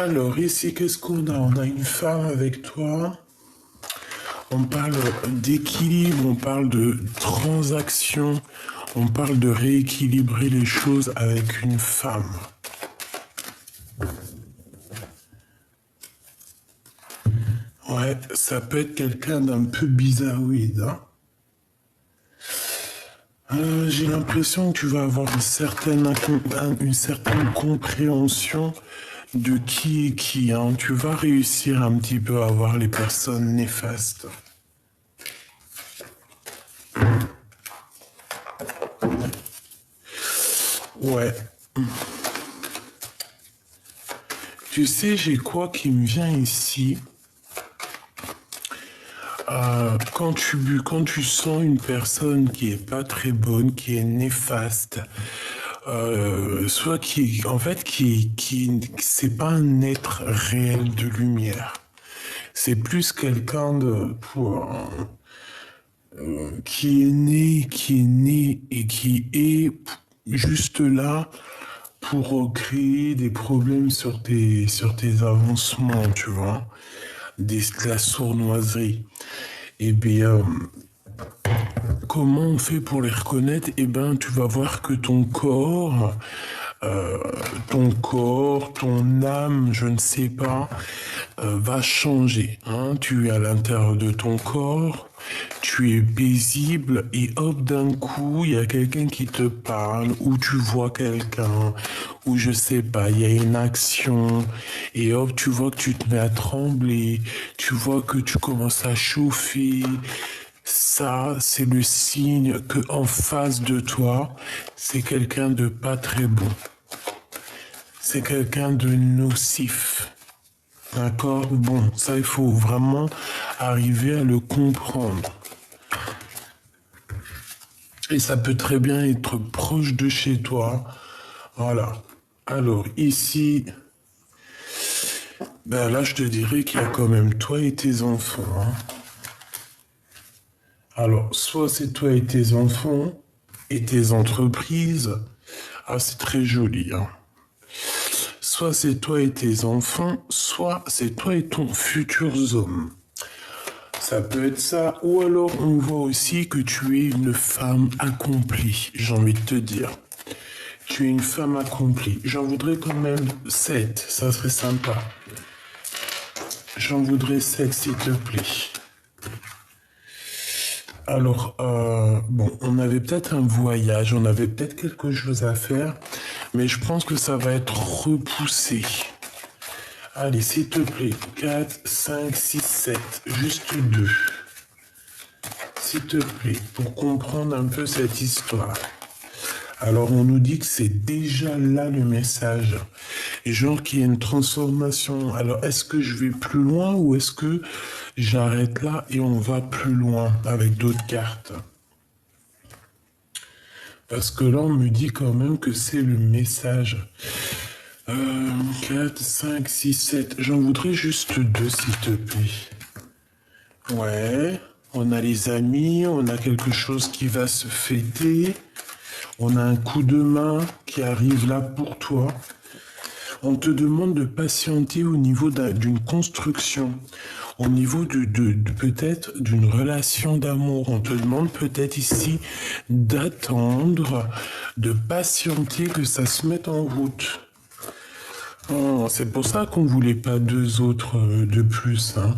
Alors ici, qu'est-ce qu'on a? On a une femme avec toi. On parle d'équilibre, on parle de transaction, on parle de rééquilibrer les choses avec une femme. Ouais, ça peut être quelqu'un d'un peu bizarroïde, hein. J'ai l'impression que tu vas avoir une certaine compréhension de qui est qui, hein. Tu vas réussir un petit peu à voir les personnes néfastes. Ouais. Tu sais, j'ai quoi qui me vient ici? Quand tu sens une personne qui est pas très bonne, qui est néfaste, soit c'est pas un être réel de lumière. C'est plus quelqu'un qui est né et qui est juste là pour créer des problèmes sur tes avancements, tu vois, de la sournoiserie. Eh bien, comment on fait pour les reconnaître? Eh bien, tu vas voir que ton âme, je ne sais pas, va changer, hein. Tu es à l'intérieur de ton corps, tu es paisible et hop, d'un coup, il y a quelqu'un qui te parle ou tu vois quelqu'un ou je sais pas, il y a une action et hop, tu vois que tu te mets à trembler, tu vois que tu commences à chauffer. Ça, c'est le signe que en face de toi, c'est quelqu'un de pas très bon. C'est quelqu'un de nocif. D'accord? Bon, ça, il faut vraiment arriver à le comprendre. Et ça peut très bien être proche de chez toi. Voilà. Alors, ici, ben là, je te dirais qu'il y a quand même toi et tes enfants, hein. Alors, soit c'est toi et tes enfants et tes entreprises. Ah, c'est très joli, hein. Soit c'est toi et tes enfants, soit c'est toi et ton futur homme. Ça peut être ça, ou alors on voit aussi que tu es une femme accomplie, j'ai envie de te dire. Tu es une femme accomplie. J'en voudrais quand même 7, ça serait sympa. J'en voudrais 7, s'il te plaît. Alors, bon, on avait peut-être un voyage, on avait peut-être quelque chose à faire, mais je pense que ça va être repoussé. Allez, s'il te plaît, 4, 5, 6, 7, juste 2. S'il te plaît, pour comprendre un peu cette histoire. Alors, on nous dit que c'est déjà là le message. Et genre qu'il y a une transformation. Alors, est-ce que je vais plus loin ou est-ce que j'arrête là et on va plus loin avec d'autres cartes? Parce que là, on me dit quand même que c'est le message. 4, 5, 6, 7. J'en voudrais juste 2, s'il te plaît. Ouais. On a les amis, on a quelque chose qui va se fêter. On a un coup de main qui arrive là pour toi. On te demande de patienter au niveau d'une construction, au niveau peut-être d'une relation d'amour. On te demande peut-être ici d'attendre, de patienter que ça se mette en route. Oh, c'est pour ça qu'on voulait pas 2 autres de plus, hein.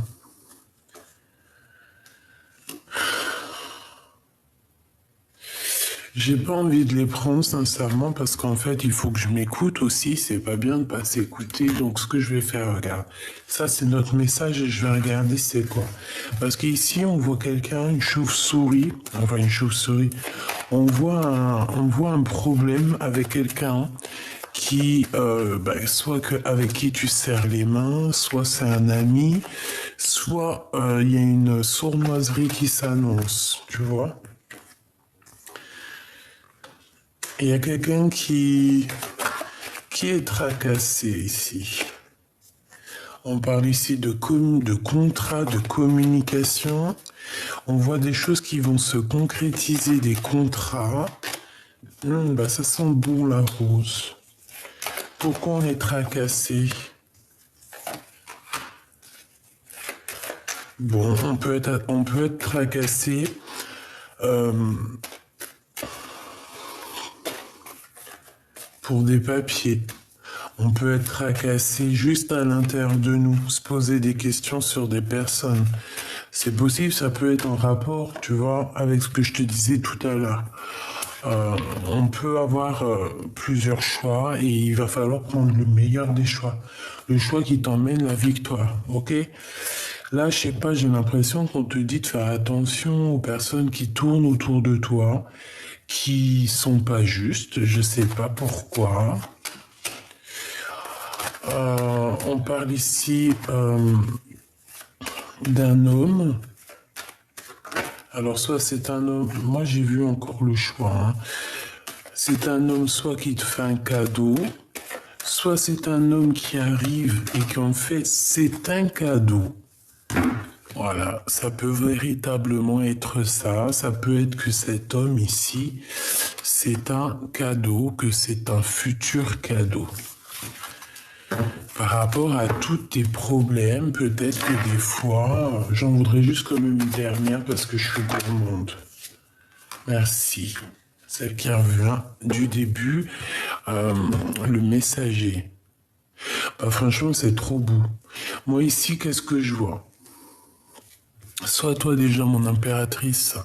J'ai pas envie de les prendre sincèrement parce qu'en fait il faut que je m'écoute aussi, c'est pas bien de pas s'écouter, donc ce que je vais faire, regarde, ça c'est notre message et je vais regarder c'est quoi. Parce qu'ici on voit quelqu'un, une chauve-souris, on voit un problème avec quelqu'un qui, soit avec qui tu serres les mains, soit c'est un ami, soit il y a une sournoiserie qui s'annonce, tu vois. Il y a quelqu'un qui est tracassé ici. On parle ici de contrat, de communication. On voit des choses qui vont se concrétiser, des contrats. Ça sent bon la rose. Pourquoi on est tracassé? Bon, on peut être tracassé. euh, pour des papiers. On peut être tracassé juste à l'intérieur de nous, se poser des questions sur des personnes. C'est possible, ça peut être en rapport, tu vois, avec ce que je te disais tout à l'heure. On peut avoir plusieurs choix et il va falloir prendre le meilleur des choix. Le choix qui t'emmène la victoire, ok? Là, je sais pas, j'ai l'impression qu'on te dit de faire attention aux personnes qui tournent autour de toi, qui sont pas justes, je sais pas pourquoi. On parle ici d'un homme. Alors, soit c'est un homme, moi j'ai vu encore le choix, hein. C'est un homme soit qui te fait un cadeau, soit c'est un homme qui arrive et qu'en fait c'est un cadeau. Voilà, ça peut véritablement être ça. Ça peut être que cet homme ici, c'est un cadeau, que c'est un futur cadeau. Par rapport à tous tes problèmes, peut-être que des fois, j'en voudrais juste comme une dernière parce que je suis gourmande. Merci. Celle qui revient du début, le messager. Franchement, c'est trop beau. Moi ici, qu'est-ce que je vois? Sois toi déjà mon impératrice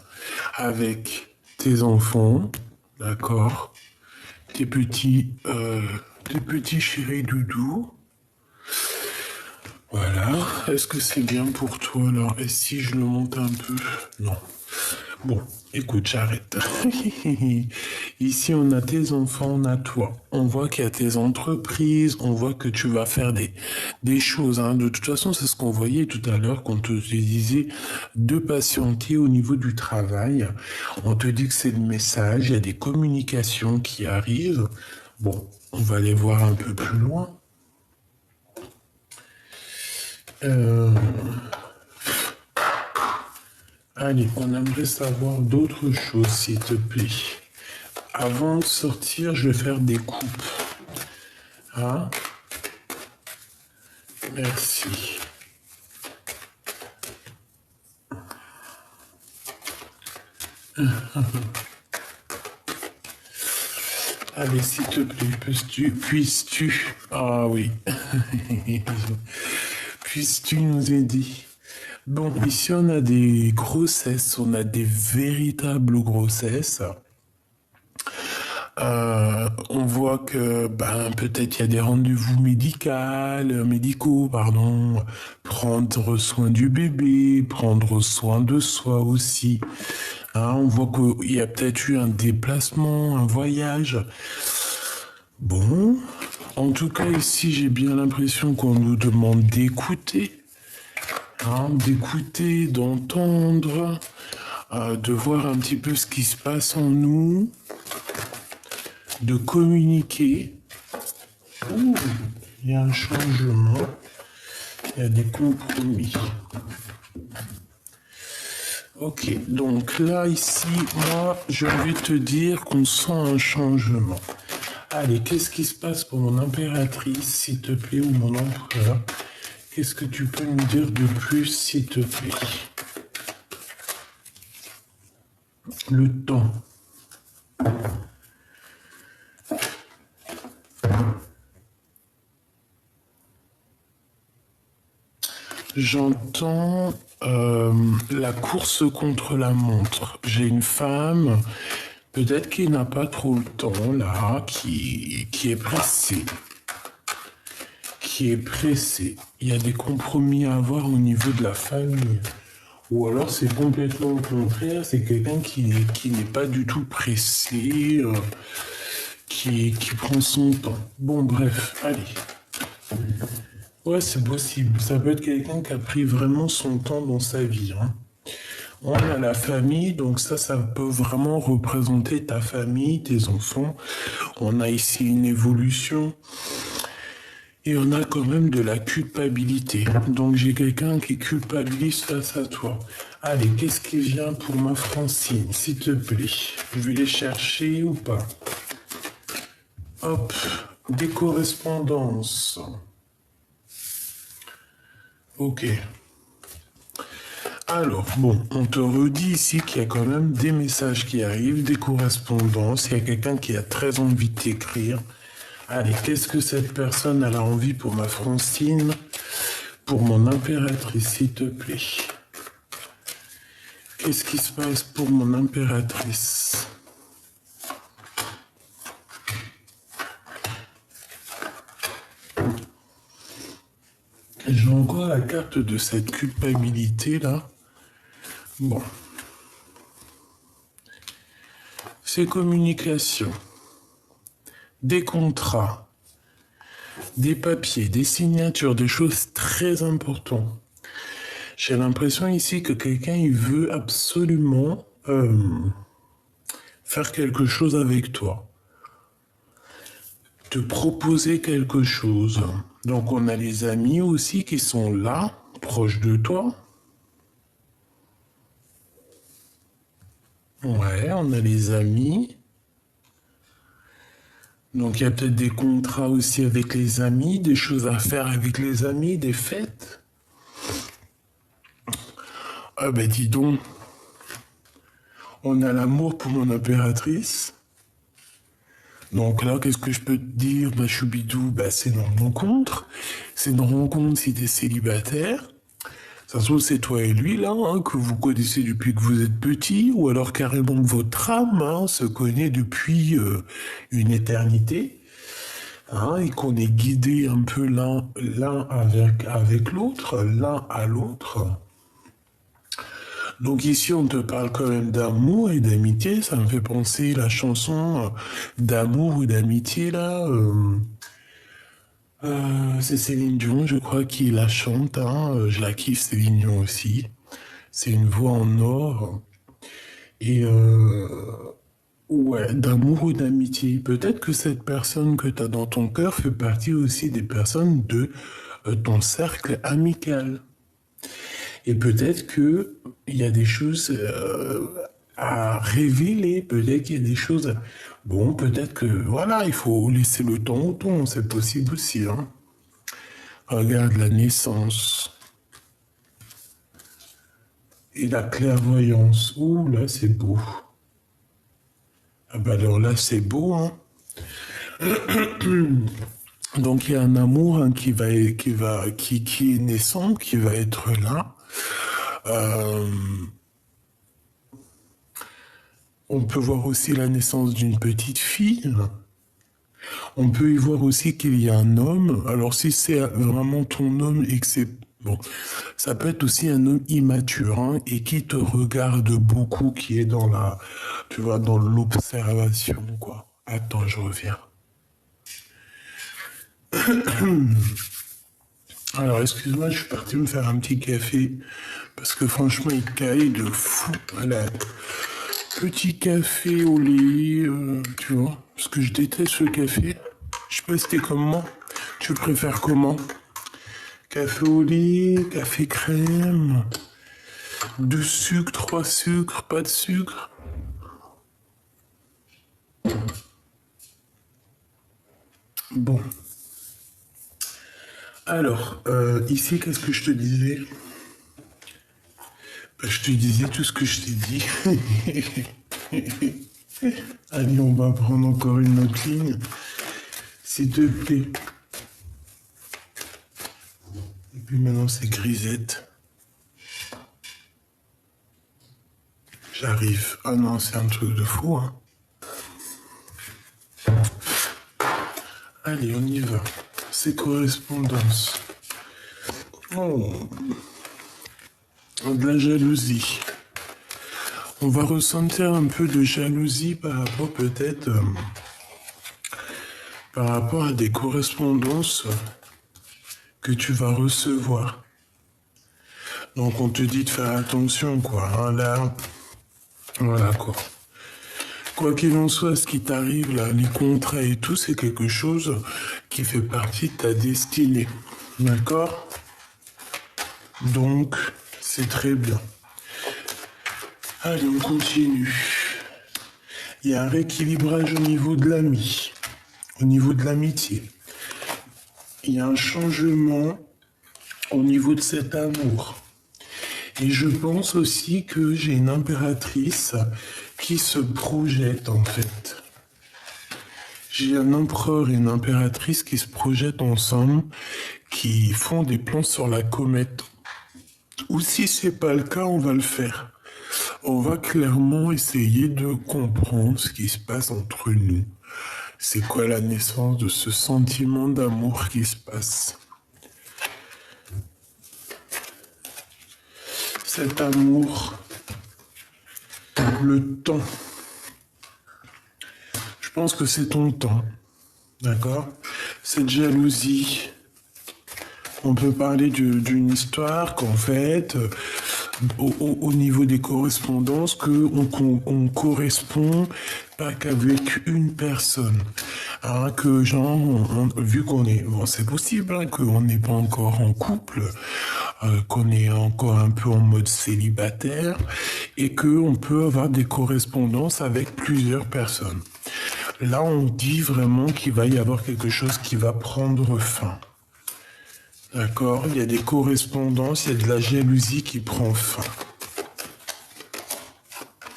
avec tes enfants, d'accord? Tes petits chéris doudous. Voilà. Est-ce que c'est bien pour toi alors? Et si je le monte un peu? Non. Bon, écoute, j'arrête. Ici, on a tes enfants, on a toi. On voit qu'il y a tes entreprises, on voit que tu vas faire des choses, hein. De toute façon, c'est ce qu'on voyait tout à l'heure quand on te disait de patienter au niveau du travail. On te dit que c'est le message, il y a des communications qui arrivent. Bon, on va aller voir un peu plus loin. Allez, on aimerait savoir d'autres choses, s'il te plaît. Avant de sortir, je vais faire des coupes. Hein? Merci. Allez, s'il te plaît, puisses-tu, ah oui, puisses-tu nous aider? Bon, ici on a des grossesses, on a des véritables grossesses. On voit que ben, peut-être il y a des rendez-vous médicaux, pardon, prendre soin du bébé, prendre soin de soi aussi. Hein, on voit qu'il y a peut-être eu un déplacement, un voyage. Bon, en tout cas ici j'ai bien l'impression qu'on nous demande d'écouter, hein, d'écouter, d'entendre, de voir un petit peu ce qui se passe en nous, de communiquer. Ouh, il y a un changement, il y a des compromis. Ok, donc là, ici, moi, j'ai envie de te dire qu'on sent un changement. Allez, qu'est-ce qui se passe pour mon impératrice, s'il te plaît, ou mon empereur? Qu'est-ce que tu peux me dire de plus, s'il te plaît? Le temps. J'entends la course contre la montre. J'ai une femme, peut-être qui n'a pas trop le temps, là, qui est pressée. Qui est pressée. Il y a des compromis à avoir au niveau de la famille. Ou alors c'est complètement le contraire, c'est quelqu'un qui n'est pas du tout pressé, qui prend son temps. Bon, bref, allez. Ouais, c'est possible. Ça peut être quelqu'un qui a pris vraiment son temps dans sa vie, hein. On a la famille, donc ça peut vraiment représenter ta famille, tes enfants. On a ici une évolution. Et on a quand même de la culpabilité. Donc j'ai quelqu'un qui culpabilise face à toi. Allez, qu'est-ce qui vient pour ma Francine, s'il te plaît? Je vais les chercher ou pas? Hop, des correspondances. Ok. Alors, bon, on te redit ici qu'il y a quand même des messages qui arrivent, des correspondances, il y a quelqu'un qui a très envie de t'écrire. Allez, qu'est-ce que cette personne a envie pour ma Francine, pour mon impératrice, s'il te plaît? Qu'est-ce qui se passe pour mon impératrice? J'ai encore la carte de cette culpabilité là. Bon. C'est communication. Des contrats. Des papiers, des signatures, des choses très importantes. J'ai l'impression ici que quelqu'un il veut absolument faire quelque chose avec toi. Te proposer quelque chose. Donc on a les amis aussi qui sont là, proches de toi. Ouais, on a les amis. Donc il y a peut-être des contrats aussi avec les amis, des choses à faire avec les amis, des fêtes. Ah ben dis donc, on a l'amour pour mon impératrice. Donc là, qu'est-ce que je peux te dire, bah choubidou, bah c'est une rencontre. C'est une rencontre si t'es célibataire. Ça se trouve, c'est toi et lui, là, hein, que vous connaissez depuis que vous êtes petit, ou alors carrément que votre âme hein, se connaît depuis une éternité, hein, et qu'on est guidé un peu l'un avec l'autre, l'un à l'autre. Donc ici, on te parle quand même d'amour et d'amitié. Ça me fait penser la chanson d'amour ou d'amitié, là. C'est Céline Dion, je crois, qui la chante. Hein. Je la kiffe, Céline Dion aussi. C'est une voix en or. Et ouais, d'amour ou d'amitié. Peut-être que cette personne que tu as dans ton cœur fait partie aussi des personnes de ton cercle amical. Et peut-être que il y a des choses à révéler, peut-être qu'il y a des choses... Bon, peut-être que, voilà, il faut laisser le temps au temps, c'est possible aussi, hein. Regarde la naissance. Et la clairvoyance. Ouh, là, c'est beau. Ah bah alors là, c'est beau, hein. Donc il y a un amour hein, qui est naissant, qui va être là. Euh, on peut voir aussi la naissance d'une petite fille. On peut y voir aussi qu'il y a un homme. Alors si c'est vraiment ton homme et que c'est... Bon, ça peut être aussi un homme immature hein, et qui te regarde beaucoup, qui est dans la... Tu vois, dans l'observation, quoi. Attends, je reviens. Alors, excuse-moi, je suis parti me faire un petit café parce que franchement, il caille de fou. Voilà. Petit café au lait, tu vois, parce que je déteste le café. Je sais pas si t'es comme moi. Tu préfères comment? Café au lait, café crème, 2 sucres, 3 sucres, pas de sucre. Bon. Alors, ici, qu'est-ce que je te disais? Je te disais tout ce que je t'ai dit. Allez, on va prendre encore une autre ligne. S'il te plaît. Et puis maintenant, c'est grisette. J'arrive. Ah non, c'est un truc de fou, hein. Allez, on y va. C'est correspondance. Oh. De la jalousie. On va ressentir un peu de jalousie par rapport peut-être par rapport à des correspondances que tu vas recevoir. Donc on te dit de faire attention quoi. Hein, là, voilà quoi. Quoi qu'il en soit, ce qui t'arrive là, les contrats et tout, c'est quelque chose qui fait partie de ta destinée. D'accord? Donc, c'est très bien. Allez, on continue. Il y a un rééquilibrage au niveau de l'ami, au niveau de l'amitié. Il y a un changement au niveau de cet amour. Et je pense aussi que j'ai une impératrice qui se projette en fait. J'ai un empereur et une impératrice qui se projettent ensemble, qui font des plans sur la comète. Ou si c'est pas le cas, on va le faire. On va clairement essayer de comprendre ce qui se passe entre nous. C'est quoi la naissance de ce sentiment d'amour qui se passe? Cet amour, le temps. Je pense que c'est ton temps, d'accord? Cette jalousie, on peut parler d'une histoire qu'en fait, au niveau des correspondances, on correspond pas qu'avec une personne. Hein, que genre, vu qu'on est, bon, c'est possible hein, qu'on n'est pas encore en couple, qu'on est encore un peu en mode célibataire, et qu'on peut avoir des correspondances avec plusieurs personnes. Là, on dit vraiment qu'il va y avoir quelque chose qui va prendre fin. D'accord? Il y a des correspondances, il y a de la jalousie qui prend fin.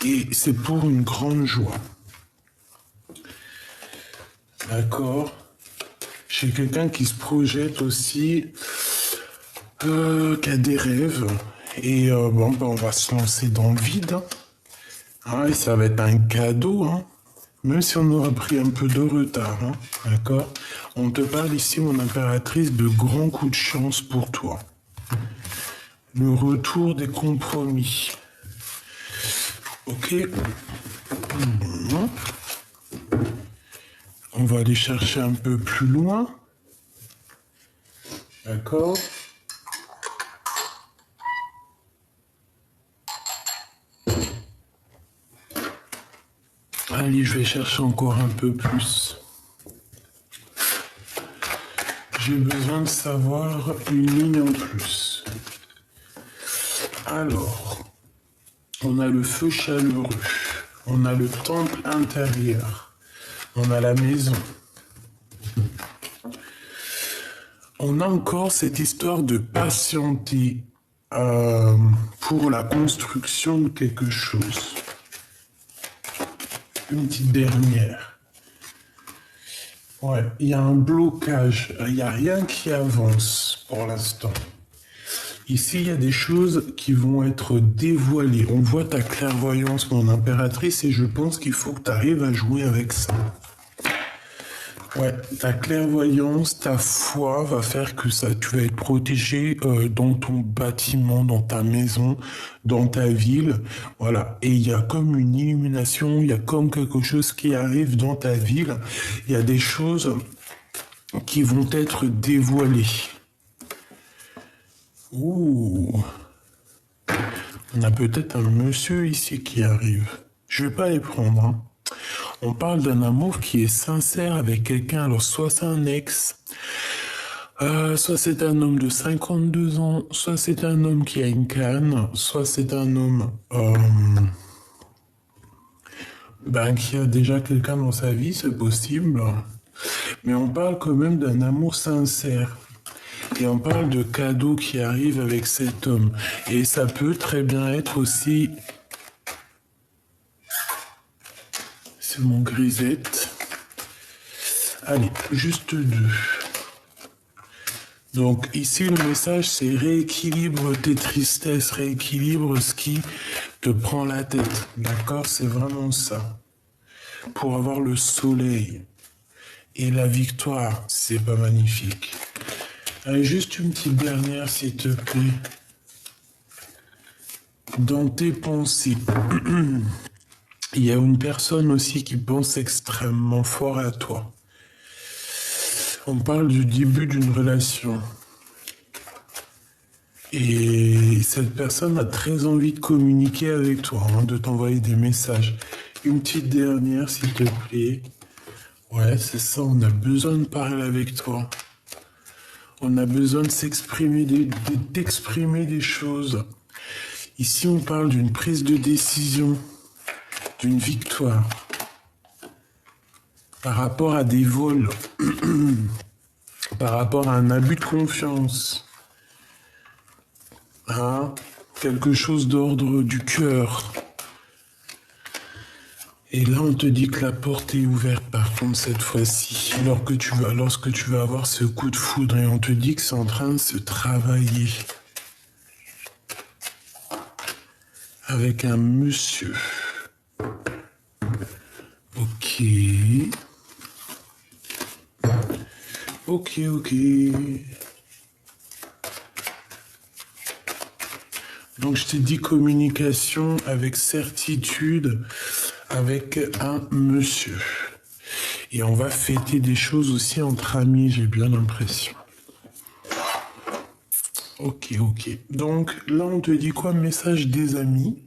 Et c'est pour une grande joie. D'accord? J'ai quelqu'un qui se projette aussi, qui a des rêves. Et bon, ben, on va se lancer dans le vide. Hein, et ça va être un cadeau, hein. Même si on aura pris un peu de retard, hein, d'accord? On te parle ici, mon impératrice, de grands coups de chance pour toi. Le retour des compromis. Ok? On va aller chercher un peu plus loin. D'accord? Allez, je vais chercher encore un peu plus. J'ai besoin de savoir une ligne en plus. Alors, on a le feu chaleureux, on a le temple intérieur, on a la maison. On a encore cette histoire de patienter pour la construction de quelque chose. Une petite dernière. Ouais, il y a un blocage, il n'y a rien qui avance pour l'instant. Ici, il y a des choses qui vont être dévoilées. On voit ta clairvoyance, mon impératrice, et je pense qu'il faut que tu arrives à jouer avec ça. Ouais, ta clairvoyance, ta foi va faire que ça, tu vas être protégé dans ton bâtiment, dans ta maison, dans ta ville. Voilà. Et il y a comme une illumination, il y a comme quelque chose qui arrive dans ta ville. Il y a des choses qui vont être dévoilées. Ouh. On a peut-être un monsieur ici qui arrive. Je vais pas les prendre, hein. On parle d'un amour qui est sincère avec quelqu'un. Alors, soit c'est un ex, soit c'est un homme de 52 ans, soit c'est un homme qui a une canne, soit c'est un homme qui a déjà quelqu'un dans sa vie, c'est possible. Mais on parle quand même d'un amour sincère. Et on parle de cadeaux qui arrivent avec cet homme. Et ça peut très bien être aussi... C'est mon grisette. Allez, juste deux. Donc ici, le message, c'est rééquilibre tes tristesses, rééquilibre ce qui te prend la tête. D'accord? C'est vraiment ça. Pour avoir le soleil et la victoire, c'est pas magnifique. Allez, juste une petite dernière, s'il te plaît. Dans tes pensées, il y a une personne aussi qui pense extrêmement fort à toi. On parle du début d'une relation. Et cette personne a très envie de communiquer avec toi, hein, de t'envoyer des messages. Une petite dernière, s'il te plaît. Ouais, c'est ça, on a besoin de parler avec toi. On a besoin de s'exprimer, d'exprimer des choses. Ici, on parle d'une prise de décision, d'une victoire. Par rapport à des vols, par rapport à un abus de confiance. Hein? quelque chose d'ordre du cœur. Et là, on te dit que la porte est ouverte, par contre, cette fois-ci, lorsque tu vas avoir ce coup de foudre, et on te dit que c'est en train de se travailler avec un monsieur. Ok. Ok, ok. Donc, je t'ai dit communication avec certitude avec un monsieur. Et on va fêter des choses aussi entre amis, j'ai bien l'impression. Ok, ok. Donc, là, on te dit quoi? Message des amis.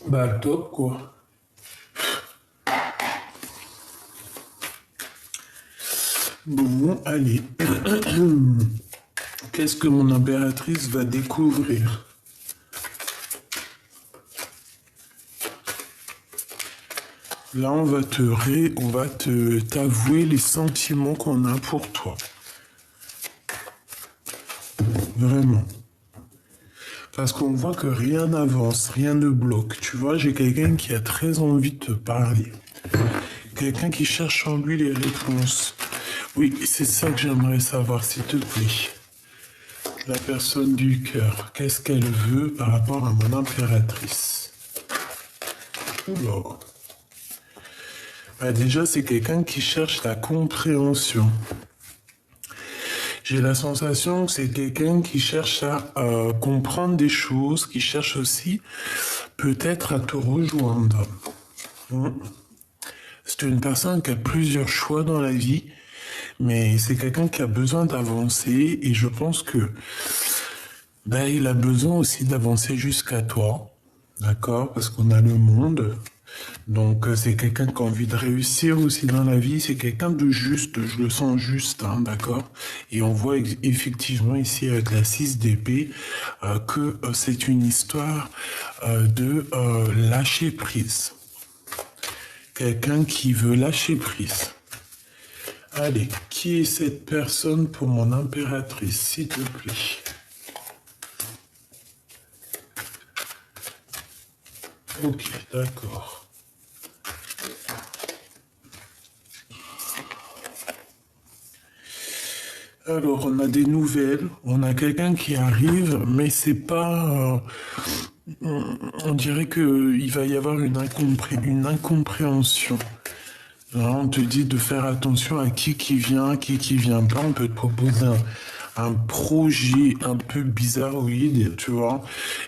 Bah, top, quoi. Bon, allez. Qu'est-ce que mon impératrice va découvrir? Là, on va t'avouer les sentiments qu'on a pour toi. Vraiment. Parce qu'on voit que rien n'avance, rien ne bloque. Tu vois, j'ai quelqu'un qui a très envie de te parler. Quelqu'un qui cherche en lui les réponses. Oui, c'est ça que j'aimerais savoir, s'il te plaît. La personne du cœur, qu'est-ce qu'elle veut par rapport à mon impératrice? Oula. Bah déjà, c'est quelqu'un qui cherche la compréhension. J'ai la sensation que c'est quelqu'un qui cherche à comprendre des choses, qui cherche aussi peut-être à te rejoindre. C'est une personne qui a plusieurs choix dans la vie, mais c'est quelqu'un qui a besoin d'avancer et je pense que il a besoin aussi d'avancer jusqu'à toi, d'accord? Parce qu'on a le monde. Donc c'est quelqu'un qui a envie de réussir aussi dans la vie, c'est quelqu'un de juste, je le sens juste, hein, d'accord? Et on voit effectivement ici avec la 6 d'épée que c'est une histoire de lâcher prise. Quelqu'un qui veut lâcher prise. Allez, qui est cette personne pour mon impératrice, s'il te plaît? Ok, d'accord. Alors, on a des nouvelles, on a quelqu'un qui arrive, mais c'est pas... on dirait qu'il va y avoir une incompréhension. Là, on te dit de faire attention à qui vient, qui vient pas. On peut te proposer un projet un peu bizarroïde, tu vois,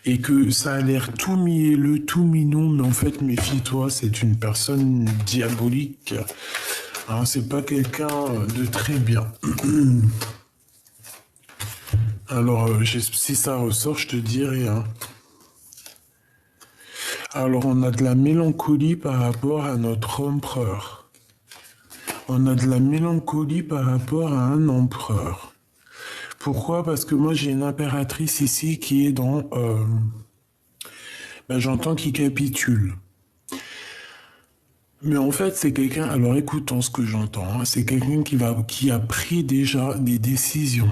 et que ça a l'air tout mielleux, tout mignon, mais en fait, méfie-toi, c'est une personne diabolique. Hein, c'est pas quelqu'un de très bien. Alors, si ça ressort, je te dirai. Hein. Alors, on a de la mélancolie par rapport à notre empereur. On a de la mélancolie par rapport à un empereur. Pourquoi? Parce que moi, j'ai une impératrice ici qui est dans... j'entends qu'il capitule. Mais en fait, c'est quelqu'un... Alors, écoutons ce que j'entends. Hein, c'est quelqu'un qui a pris déjà des décisions.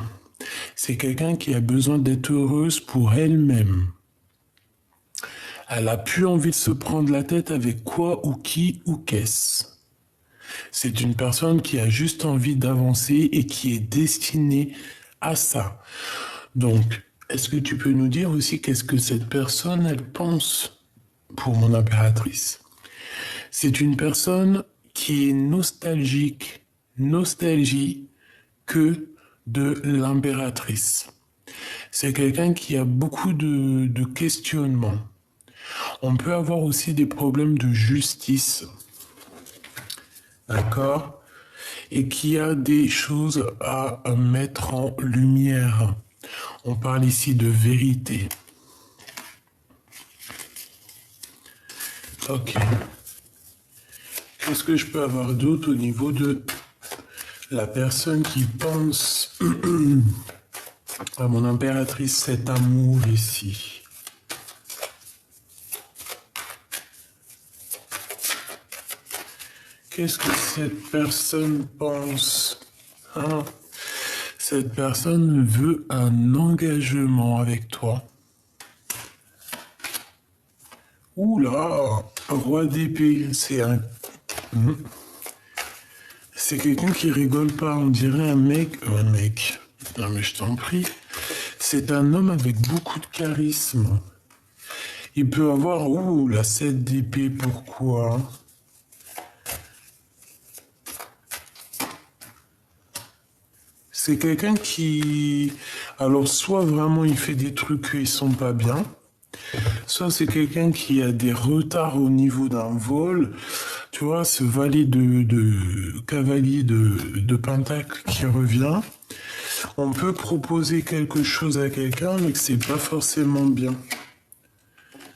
C'est quelqu'un qui a besoin d'être heureuse pour elle-même. Elle a plus envie de se prendre la tête avec quoi ou qui ou qu'est-ce. C'est une personne qui a juste envie d'avancer et qui est destinée à ça. Donc, est-ce que tu peux nous dire aussi qu'est-ce que cette personne, elle pense pour mon impératrice? C'est une personne qui est nostalgie que de l'impératrice. C'est quelqu'un qui a beaucoup de questionnements. On peut avoir aussi des problèmes de justice, d'accord? Et qui a des choses à mettre en lumière. On parle ici de vérité. Ok. Qu'est-ce que je peux avoir d'autre au niveau de la personne qui pense à mon impératrice, cet amour ici? Qu'est-ce que cette personne pense? Hein? Cette personne veut un engagement avec toi. Oula, roi d'épée, c'est quelqu'un qui rigole pas, on dirait un mec. Un mec. Non mais je t'en prie. C'est un homme avec beaucoup de charisme. Il peut avoir, la 7 d'épée, pourquoi? C'est quelqu'un qui... Alors, soit vraiment il fait des trucs qui sont pas bien, soit c'est quelqu'un qui a des retards au niveau d'un vol. Tu vois, ce valet de cavalier de pentacle qui revient. On peut proposer quelque chose à quelqu'un, mais que c'est pas forcément bien.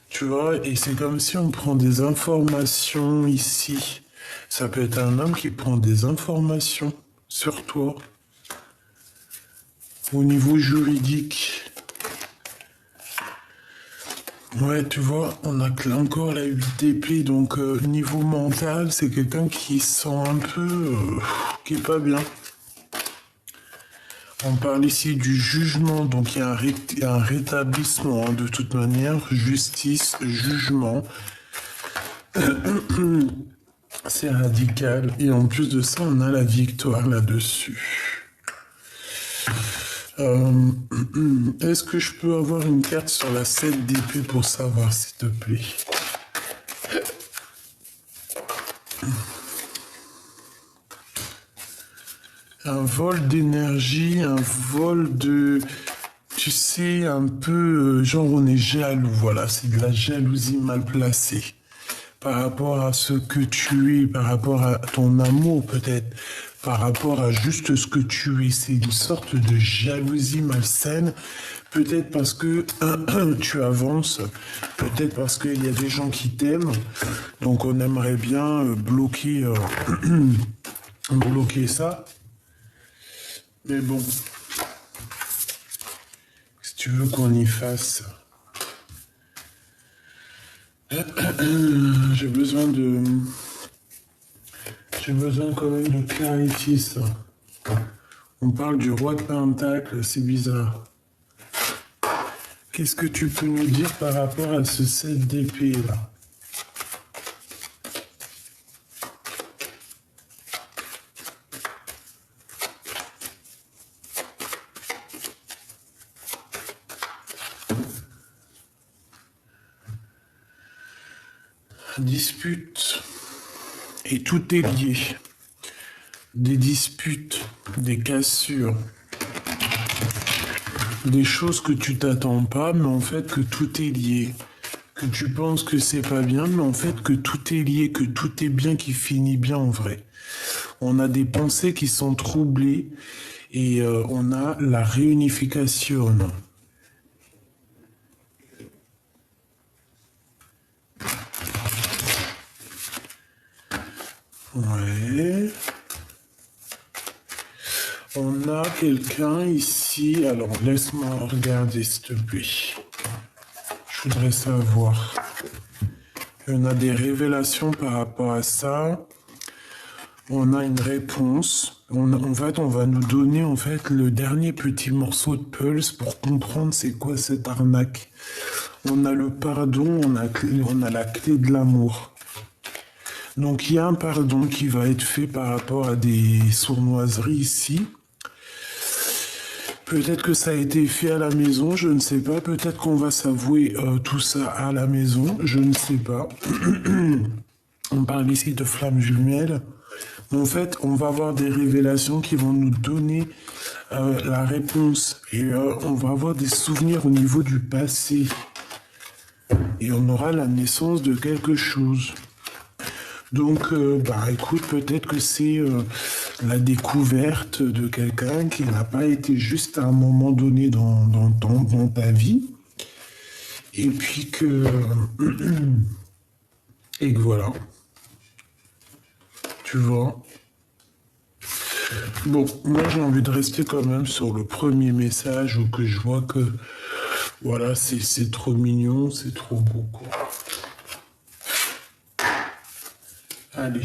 Tu vois, et c'est comme si on prend des informations ici. Ça peut être un homme qui prend des informations sur toi. Au niveau juridique. Ouais, tu vois, on a encore la 8 d'épée, donc niveau mental, c'est quelqu'un qui sent un peu... qui est pas bien. On parle ici du jugement, donc il y a un rétablissement, hein, de toute manière, justice, jugement. C'est radical, et en plus de ça, on a la victoire là-dessus. Est-ce que je peux avoir une carte sur la 7 d'épée pour savoir, s'il te plaît? Un vol d'énergie, un vol de... Tu sais, un peu... genre, on est jaloux, voilà. C'est de la jalousie mal placée. Par rapport à ce que tu es, par rapport à ton amour, peut-être. Par rapport à juste ce que tu es. C'est une sorte de jalousie malsaine. Peut-être parce que tu avances. Peut-être parce qu'il y a des gens qui t'aiment. Donc, on aimerait bien bloquer... bloquer ça. Mais bon, si tu veux qu'on y fasse, j'ai besoin quand même de clarifier ça. On parle du roi de pentacle, c'est bizarre. Qu'est-ce que tu peux nous dire par rapport à ce 7 d'épée là? Dispute. Et tout est lié. Des disputes, des cassures, des choses que tu t'attends pas, mais en fait que tout est lié. Que tu penses que c'est pas bien, mais en fait que tout est lié, que tout est bien, qui finit bien en vrai. On a des pensées qui sont troublées et on a la réunification. Ouais. On a quelqu'un ici. Alors, laisse-moi regarder, s'il te plaît. Je voudrais savoir. On a des révélations par rapport à ça. On a une réponse. En fait, on va nous donner en fait le dernier petit morceau de pulse pour comprendre c'est quoi cette arnaque. On a le pardon, on a la clé de l'amour. Donc il y a un pardon qui va être fait par rapport à des sournoiseries ici. Peut-être que ça a été fait à la maison, je ne sais pas. Peut-être qu'on va s'avouer tout ça à la maison, je ne sais pas. On parle ici de flammes jumelles. En fait, on va avoir des révélations qui vont nous donner la réponse. Et on va avoir des souvenirs au niveau du passé. Et on aura la naissance de quelque chose. Donc, écoute, peut-être que c'est la découverte de quelqu'un qui n'a pas été juste à un moment donné dans ta vie. Et puis que... et que voilà. Tu vois. Bon, moi j'ai envie de rester quand même sur le premier message où que je vois que... Voilà, c'est trop mignon, c'est trop beau, quoi. Allez.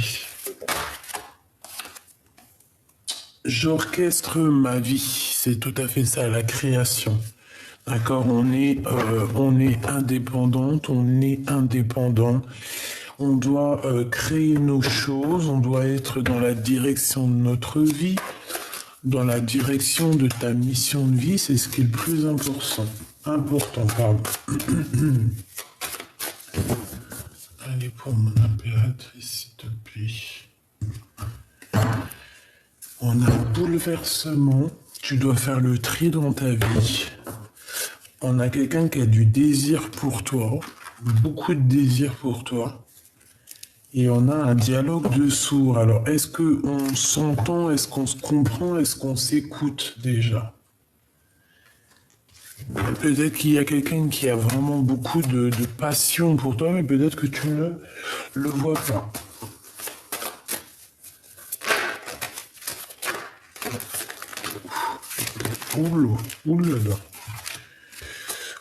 J'orchestre ma vie, c'est tout à fait ça, la création. D'accord, on est indépendante, on est indépendant. On doit créer nos choses, on doit être dans la direction de notre vie, dans la direction de ta mission de vie, c'est ce qui est le plus important. Important, pardon. Allez, pour mon impératrice, s'il te plaît. On a un bouleversement, tu dois faire le tri dans ta vie. On a quelqu'un qui a du désir pour toi, beaucoup de désir pour toi. Et on a un dialogue de sourds. Alors, est-ce qu'on s'entend, est-ce qu'on se comprend, est-ce qu'on s'écoute déjà? Peut-être qu'il y a quelqu'un qui a vraiment beaucoup de passion pour toi, mais peut-être que tu ne le vois pas. Oula.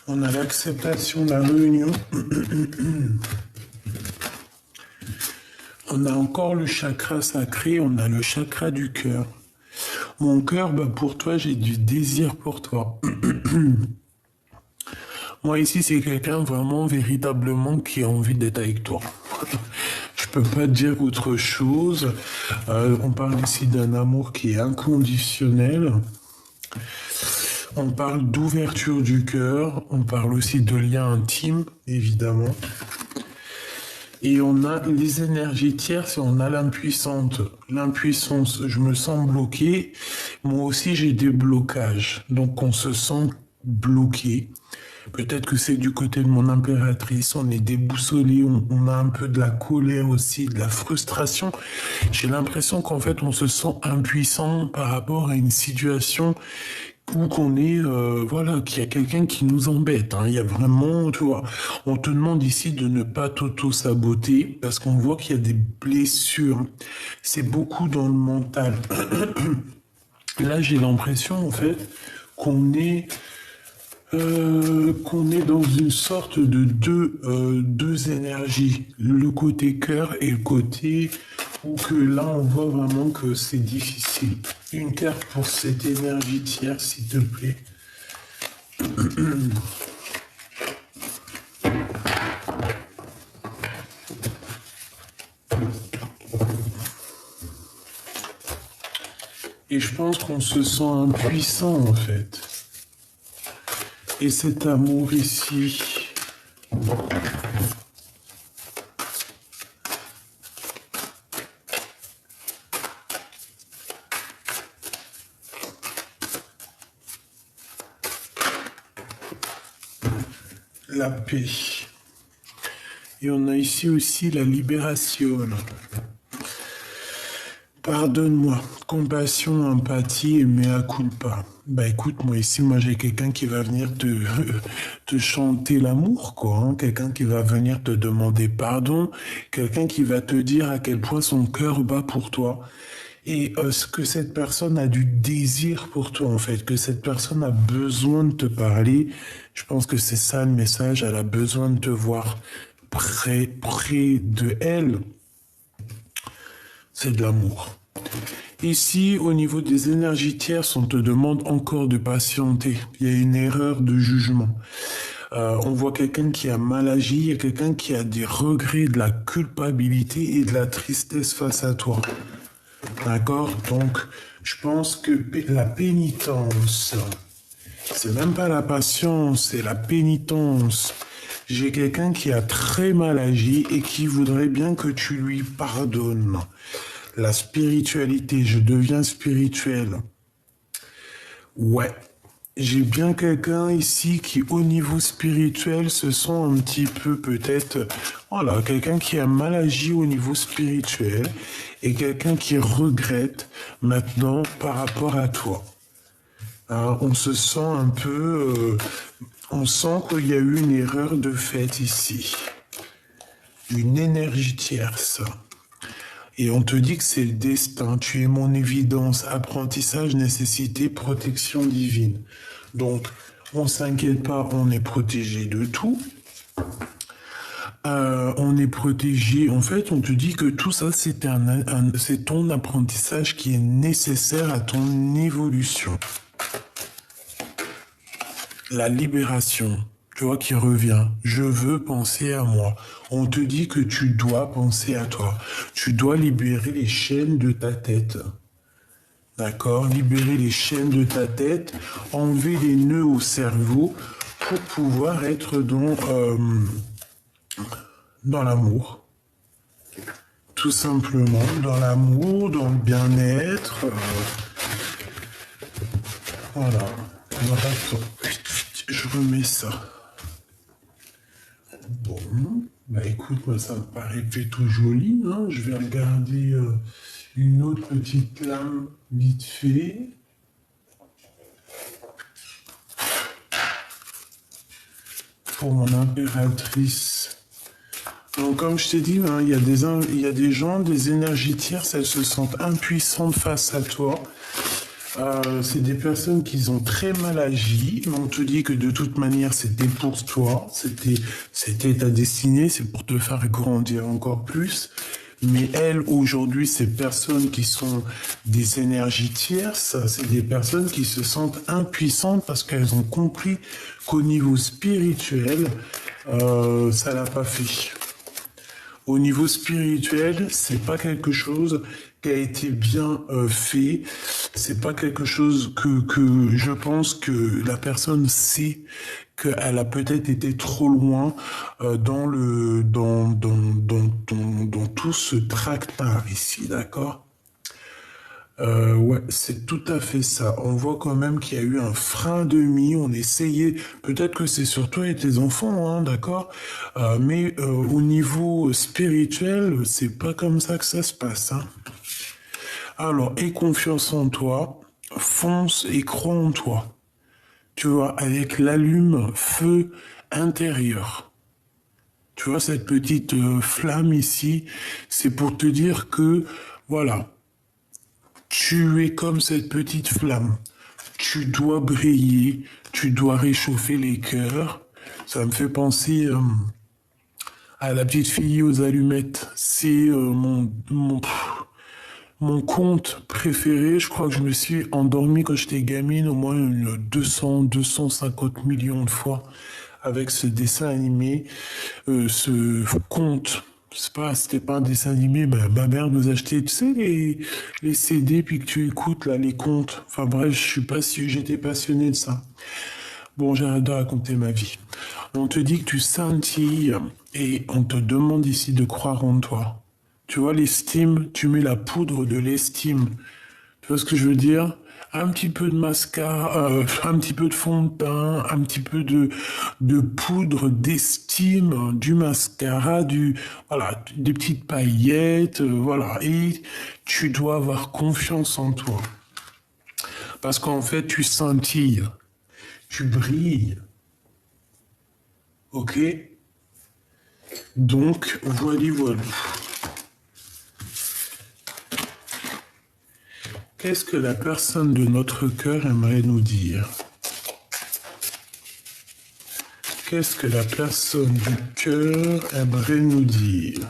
On a l'acceptation de la réunion. On a encore le chakra sacré, on a le chakra du cœur. Mon cœur, pour toi, j'ai du désir pour toi. Moi, ici, c'est quelqu'un vraiment, véritablement, qui a envie d'être avec toi. Je peux pas te dire autre chose. On parle ici d'un amour qui est inconditionnel. On parle d'ouverture du cœur. On parle aussi de lien intime, évidemment. Et on a les énergies tierces et on a l'impuissance. L'impuissance, je me sens bloqué. Moi aussi, j'ai des blocages. Donc, on se sent bloqué. Peut-être que c'est du côté de mon impératrice. On est déboussolé. On a un peu de la colère aussi, de la frustration. J'ai l'impression qu'en fait, on se sent impuissant par rapport à une situation ou qu'on est, voilà, qu'il y a quelqu'un qui nous embête. Il y a vraiment, tu vois, on te demande ici de ne pas t'auto-saboter parce qu'on voit qu'il y a des blessures. C'est beaucoup dans le mental. Là, j'ai l'impression, en fait, qu'on est dans une sorte de deux énergies, le côté cœur et le côté où que là on voit vraiment que c'est difficile. Une carte pour cette énergie tierce, s'il te plaît. Et je pense qu'on se sent impuissant en fait. Et cet amour ici, la paix. Et on a ici aussi la libération. Pardonne-moi, compassion, empathie et mea culpa. Écoute, moi ici, j'ai quelqu'un qui va venir te chanter l'amour, quoi. Quelqu'un qui va venir te demander pardon, quelqu'un qui va te dire à quel point son cœur bat pour toi. Et ce que cette personne a du désir pour toi, en fait, que cette personne a besoin de te parler. Je pense que c'est ça le message, elle a besoin de te voir près de elle. C'est de l'amour. Ici, au niveau des énergies tierces, on te demande encore de patienter. Il y a une erreur de jugement. On voit quelqu'un qui a mal agi, il y a quelqu'un qui a des regrets, de la culpabilité et de la tristesse face à toi. D'accord? Donc, je pense que la pénitence, c'est même pas la patience, c'est la pénitence. J'ai quelqu'un qui a très mal agi et qui voudrait bien que tu lui pardonnes. La spiritualité, je deviens spirituel. Ouais, j'ai bien quelqu'un ici qui, au niveau spirituel, se sent un petit peu peut-être... Voilà, quelqu'un qui a mal agi au niveau spirituel et quelqu'un qui regrette maintenant par rapport à toi. Alors, on se sent un peu... on sent qu'il y a eu une erreur de fait ici. Une énergie tierce. Et on te dit que c'est le destin, tu es mon évidence, apprentissage, nécessité, protection divine. Donc, on s'inquiète pas, on est protégé de tout. On est protégé. En fait, on te dit que tout ça, c'est ton apprentissage qui est nécessaire à ton évolution. La libération, tu vois, qui revient. Je veux penser à moi. On te dit que tu dois penser à toi. Tu dois libérer les chaînes de ta tête. D'accord? Libérer les chaînes de ta tête, enlever les nœuds au cerveau pour pouvoir être dans l'amour. Tout simplement, dans l'amour, dans le bien-être. Voilà. Alors, attends. Je remets ça. Bon. Bah écoute, moi ça me paraît plutôt joli. Hein. Je vais regarder une autre petite lame vite fait. Pour mon impératrice. Donc, comme je t'ai dit, hein, il y a des gens, des énergies tierces, elles se sentent impuissantes face à toi. C'est des personnes qui ont très mal agi, mais on te dit que de toute manière, c'était pour toi, c'était ta destinée, c'est pour te faire grandir encore plus. Mais elles, aujourd'hui, ces personnes qui sont des énergies tierces, c'est des personnes qui se sentent impuissantes parce qu'elles ont compris qu'au niveau spirituel, ça l'a pas fait. Au niveau spirituel, c'est pas quelque chose qui a été bien fait. C'est pas quelque chose que je pense que la personne sait qu'elle a peut-être été trop loin dans tout ce tractard ici, d'accord? Ouais, c'est tout à fait ça. On voit quand même qu'il y a eu un frein de mie. On essayait, peut-être que c'est sur toi et tes enfants, hein, d'accord? Mais au niveau spirituel, c'est pas comme ça que ça se passe, hein. Alors, aie confiance en toi, fonce et crois en toi. Tu vois, avec l'allume-feu intérieur. Tu vois, cette petite flamme ici, c'est pour te dire que, voilà, tu es comme cette petite flamme. Tu dois briller, tu dois réchauffer les cœurs. Ça me fait penser à la petite fille aux allumettes. C'est mon conte préféré. Je crois que je me suis endormi quand j'étais gamine au moins 250 millions de fois avec ce dessin animé, ce conte. C'était pas un dessin animé, ma mère nous achetait, tu sais, les CD, puis que tu écoutes, là, les contes. Enfin bref, je suis pas si j'étais passionné de ça. Bon, j'arrête de raconter ma vie. On te dit que tu scintilles et on te demande ici de croire en toi. Tu vois, l'estime, tu mets la poudre de l'estime. Tu vois ce que je veux dire? Un petit peu de mascara, un petit peu de fond de teint, un petit peu de poudre d'estime, du mascara, voilà, des petites paillettes, voilà. Et tu dois avoir confiance en toi. Parce qu'en fait, tu scintilles, tu brilles. Ok? Donc, voilà. Qu'est-ce que la personne de notre cœur aimerait nous dire? Qu'est-ce que la personne du cœur aimerait nous dire?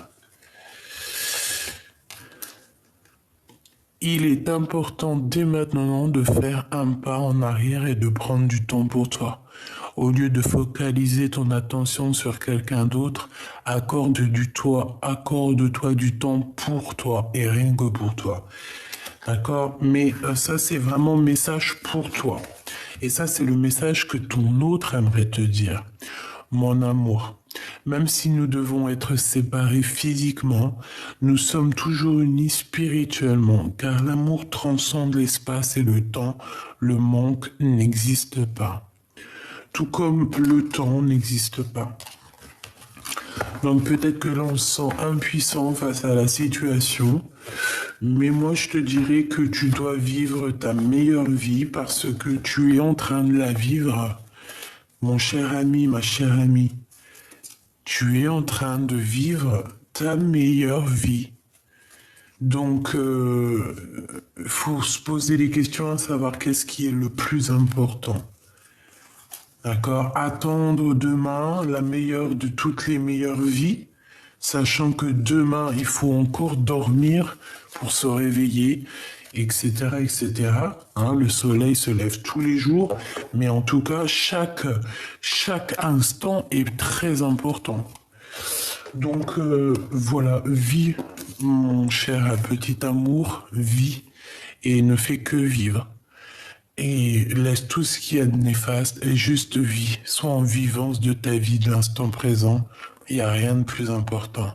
Il est important dès maintenant de faire un pas en arrière et de prendre du temps pour toi. Au lieu de focaliser ton attention sur quelqu'un d'autre, accorde-toi du temps pour toi et rien que pour toi. D'accord? Mais ça, c'est vraiment un message pour toi. Et ça, c'est le message que ton autre aimerait te dire. Mon amour, même si nous devons être séparés physiquement, nous sommes toujours unis spirituellement, car l'amour transcende l'espace et le temps. Le manque n'existe pas. Tout comme le temps n'existe pas. Donc peut-être que là on se sent impuissant face à la situation, mais moi je te dirais que tu dois vivre ta meilleure vie parce que tu es en train de la vivre. Mon cher ami, ma chère amie, tu es en train de vivre ta meilleure vie. Donc, faut se poser des questions à savoir qu'est-ce qui est le plus important. D'accord? Attendre demain la meilleure de toutes les meilleures vies, sachant que demain, il faut encore dormir pour se réveiller, etc., etc. Hein, le soleil se lève tous les jours, mais en tout cas, chaque instant est très important. Donc voilà, vis, mon cher petit amour, vis et ne fais que vivre. Et laisse tout ce qui est néfaste et juste vis. Sois en vivance de ta vie de l'instant présent. Il n'y a rien de plus important.